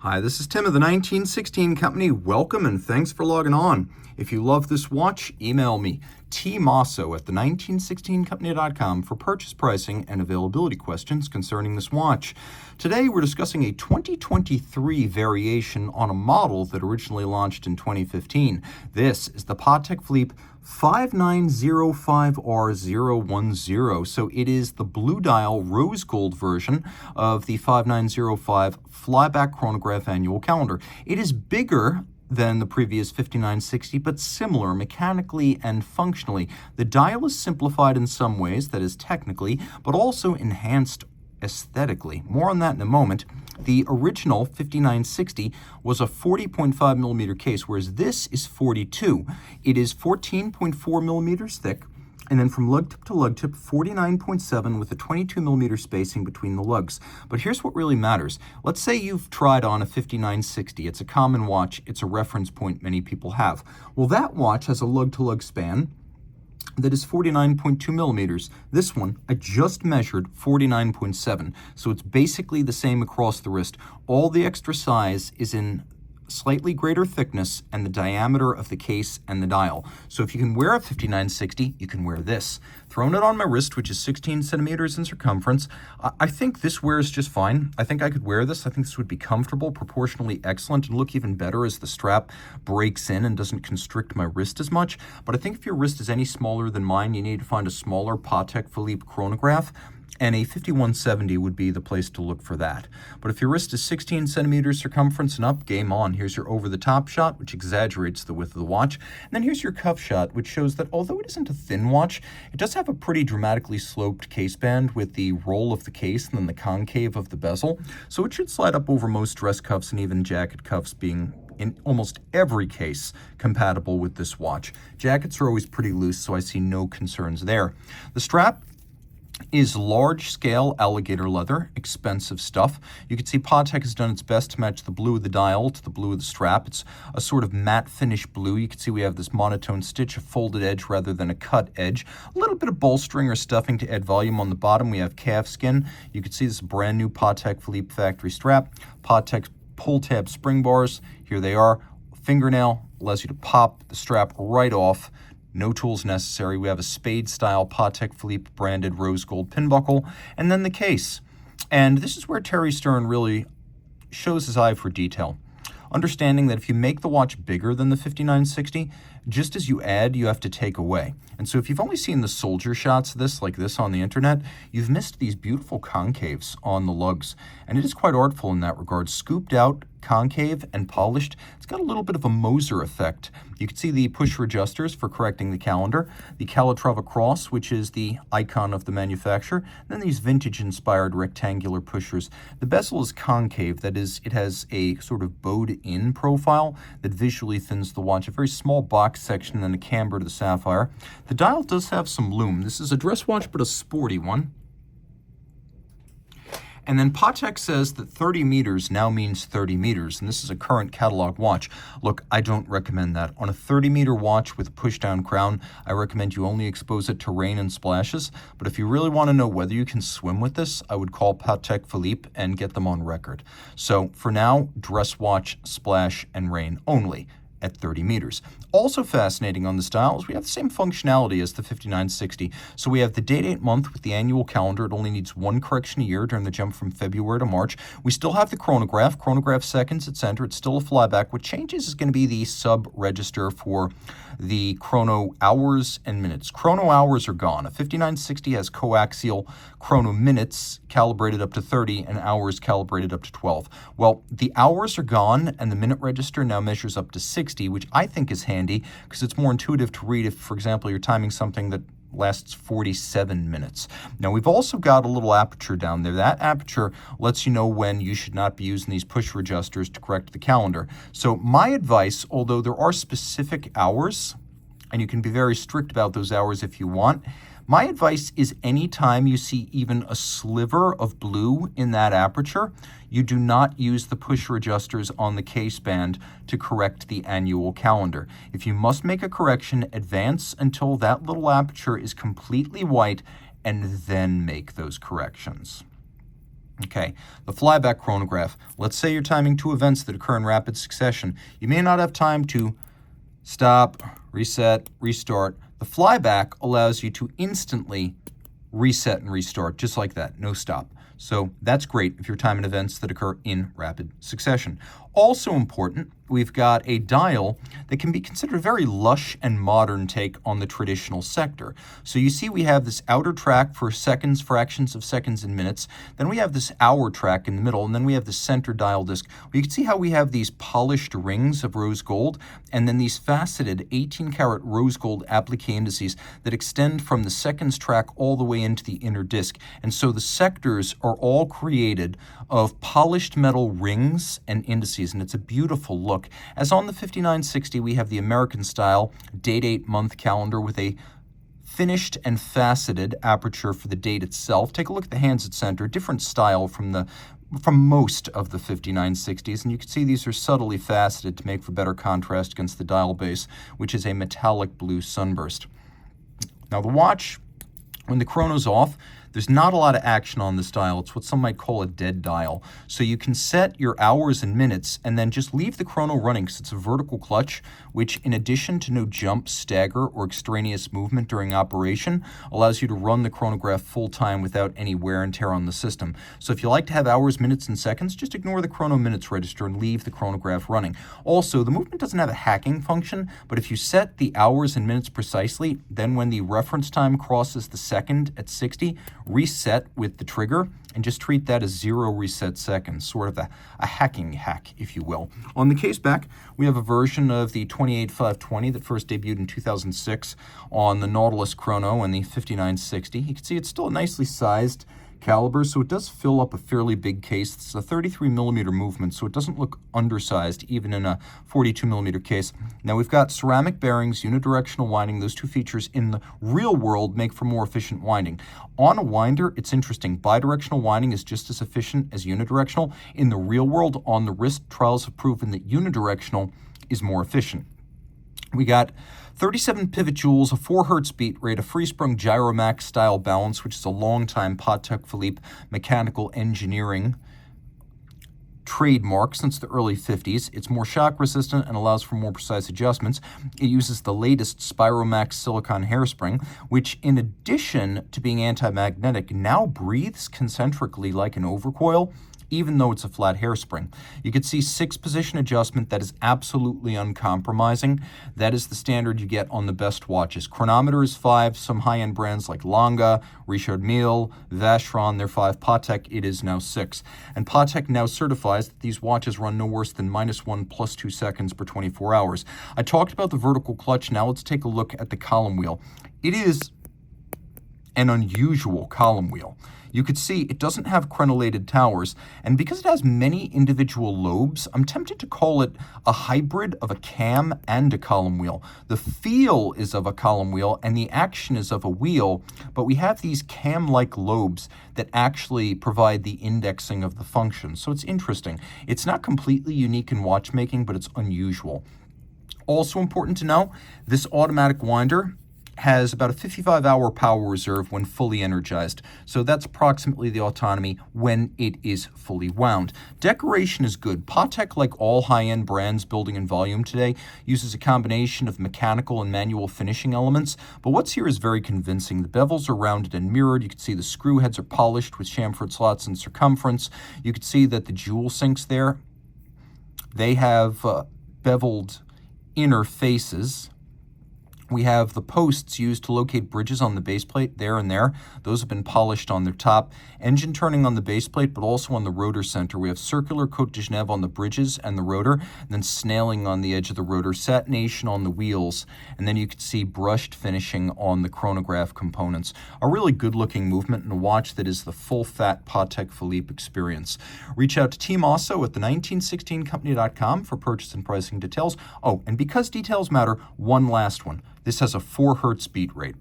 Hi, this is Tim of the 1916 Company. Welcome and thanks for logging on. If you love this watch, email me, Team Mosso at the1916company.com for purchase pricing and availability questions concerning this watch. Today we're discussing a 2023 variation on a model that originally launched in 2015. This is the Patek Philippe 5905R-010. So it is the blue dial rose gold version of the 5905 Flyback Chronograph annual calendar. It is bigger than the previous 5960, but similar mechanically and functionally. The dial is simplified in some ways, that is technically, but also enhanced aesthetically. More on that in a moment. The original 5960 was a 40.5 millimeter case, whereas this is 42. It is 14.4 millimeters thick, and then from lug tip to lug tip, 49.7 with a 22 millimeter spacing between the lugs. But here's what really matters. Let's say you've tried on a 5960. It's a common watch. It's a reference point many people have. Well, that watch has a lug to lug span that is 49.2 millimeters. This one, I just measured 49.7. So it's basically the same across the wrist. All the extra size is in slightly greater thickness and the diameter of the case and the dial. So if you can wear a 5960, you can wear this. Throwing it on my wrist, which is 16 centimeters in circumference, I think this wears just fine. I think I could wear this. I think this would be comfortable, proportionally excellent, and look even better as the strap breaks in and doesn't constrict my wrist as much. But I think if your wrist is any smaller than mine, you need to find a smaller Patek Philippe chronograph, and a 5170 would be the place to look for that. But if your wrist is 16 centimeters circumference and up, game on. Here's your over-the-top shot, which exaggerates the width of the watch. And then here's your cuff shot, which shows that although it isn't a thin watch, it does have a pretty dramatically sloped case band with the roll of the case and then the concave of the bezel. So it should slide up over most dress cuffs and even jacket cuffs, being in almost every case compatible with this watch. Jackets are always pretty loose, so I see no concerns there. The strap is large-scale alligator leather, expensive stuff. You can see Patek has done its best to match the blue of the dial to the blue of the strap. It's a sort of matte finish blue. You can see we have this monotone stitch, a folded edge rather than a cut edge. A little bit of bolstering or stuffing to add volume on the bottom. We have calf skin. You can see this is a brand new Patek Philippe factory strap. Patek pull tab spring bars. Here they are. Fingernail allows you to pop the strap right off. No tools necessary. We have a spade-style Patek Philippe branded rose gold pin buckle, and then the case. And this is where Terry Stern really shows his eye for detail. Understanding that if you make the watch bigger than the 5960, just as you add, you have to take away. And so if you've only seen the soldier shots of this, like this on the internet, you've missed these beautiful concaves on the lugs. And it is quite artful in that regard. Scooped out, concave, and polished. It's got a little bit of a Moser effect. You can see the pusher adjusters for correcting the calendar, the Calatrava cross, which is the icon of the manufacturer, and then these vintage-inspired rectangular pushers. The bezel is concave, that is, it has a sort of bowed-in profile that visually thins the watch, a very small box section and then a camber to the sapphire. The dial does have some lume. This is a dress watch, but a sporty one. And then Patek says that 30 meters now means 30 meters, and this is a current catalog watch. Look, I don't recommend that. On a 30-meter watch with a push-down crown, I recommend you only expose it to rain and splashes. But if you really want to know whether you can swim with this, I would call Patek Philippe and get them on record. So for now, dress watch, splash, and rain only at 30 meters. Also fascinating on this dial is we have the same functionality as the 5960. So we have the date month with the annual calendar. It only needs one correction a year during the jump from February to March. We still have the chronograph seconds at center. It's still a flyback. What changes is going to be the sub-register for the chrono hours and minutes. Chrono hours are gone. A 5960 has coaxial chrono minutes calibrated up to 30 and hours calibrated up to 12. Well, the hours are gone and the minute register now measures up to 60, which I think is handy because it's more intuitive to read if, for example, you're timing something that lasts 47 minutes. Now, we've also got a little aperture down there. That aperture lets you know when you should not be using these pusher adjusters to correct the calendar. So my advice, although there are specific hours, and you can be very strict about those hours if you want, my advice is anytime you see even a sliver of blue in that aperture, you do not use the pusher adjusters on the case band to correct the annual calendar. If you must make a correction, advance until that little aperture is completely white and then make those corrections. Okay, the flyback chronograph. Let's say you're timing two events that occur in rapid succession. You may not have time to stop, reset, restart. The flyback allows you to instantly reset and restart, just like that, no stop. So that's great if you're timing events that occur in rapid succession. Also important, we've got a dial that can be considered a very lush and modern take on the traditional sector. So you see we have this outer track for seconds, fractions of seconds and minutes. Then we have this hour track in the middle, and then we have the center dial disc. You can see how we have these polished rings of rose gold, and then these faceted 18-karat rose gold applique indices that extend from the seconds track all the way into the inner disc. And so the sectors are all created of polished metal rings and indices, and it's a beautiful look. As on the 5960, we have the American style date month calendar with a finished and faceted aperture for the date itself. Take a look at the hands at center, different style from most of the 5960s, and you can see these are subtly faceted to make for better contrast against the dial base, which is a metallic blue sunburst. Now the watch, when the chrono's off, there's not a lot of action on this dial. It's what some might call a dead dial. So you can set your hours and minutes and then just leave the chrono running because it's a vertical clutch, which in addition to no jump, stagger, or extraneous movement during operation, allows you to run the chronograph full time without any wear and tear on the system. So if you like to have hours, minutes, and seconds, just ignore the chrono minutes register and leave the chronograph running. Also, the movement doesn't have a hacking function, but if you set the hours and minutes precisely, then when the reference time crosses the second at 60, reset with the trigger and just treat that as 0 reset seconds, sort of a hacking hack, if you will. On the case back, we have a version of the 28520 that first debuted in 2006 on the Nautilus Chrono and the 5960. You can see it's still a nicely sized caliber, so it does fill up a fairly big case. It's a 33 millimeter movement, so it doesn't look undersized even in a 42 millimeter case. Now we've got ceramic bearings, unidirectional winding. Those two features in the real world make for more efficient winding. On a winder, it's interesting. Bidirectional winding is just as efficient as unidirectional. In the real world, on the wrist, trials have proven that unidirectional is more efficient. We got 37 pivot joules, a 4 hertz beat rate, a free-sprung Gyromax style balance, which is a long-time Patek Philippe mechanical engineering trademark since the early 50s. It's more shock resistant and allows for more precise adjustments. It uses the latest Spiromax silicone hairspring, which in addition to being anti-magnetic, now breathes concentrically like an overcoil, even though it's a flat hairspring. You can see 6-position adjustment that is absolutely uncompromising. That is the standard you get on the best watches. Chronometer is 5. Some high-end brands like Lange, Richard Mille, Vacheron, they're 5. Patek, it is now 6. And Patek now certifies that these watches run no worse than -1 + 2 seconds per 24 hours. I talked about the vertical clutch. Now let's take a look at the column wheel. It is an unusual column wheel. You could see it doesn't have crenellated towers, and because it has many individual lobes, I'm tempted to call it a hybrid of a cam and a column wheel. The feel is of a column wheel, and the action is of a wheel, but we have these cam-like lobes that actually provide the indexing of the function. So it's interesting. It's not completely unique in watchmaking, but it's unusual. Also important to know, this automatic winder has about a 55-hour power reserve when fully energized. So that's approximately the autonomy when it is fully wound. Decoration is good. Patek, like all high-end brands building in volume today, uses a combination of mechanical and manual finishing elements, but what's here is very convincing. The bevels are rounded and mirrored. You can see the screw heads are polished with chamfered slots in circumference. You can see that the jewel sinks there, they have beveled inner faces. We have the posts used to locate bridges on the base plate there and there. Those have been polished on their top. Engine turning on the base plate, but also on the rotor center. We have circular Côte de Genève on the bridges and the rotor, and then snailing on the edge of the rotor, satination on the wheels, and then you can see brushed finishing on the chronograph components. A really good-looking movement and a watch that is the full-fat Patek Philippe experience. Reach out to Team Mosso at the1916company.com for purchase and pricing details. Oh, and because details matter, one last one. This has a 4 hertz beat rate.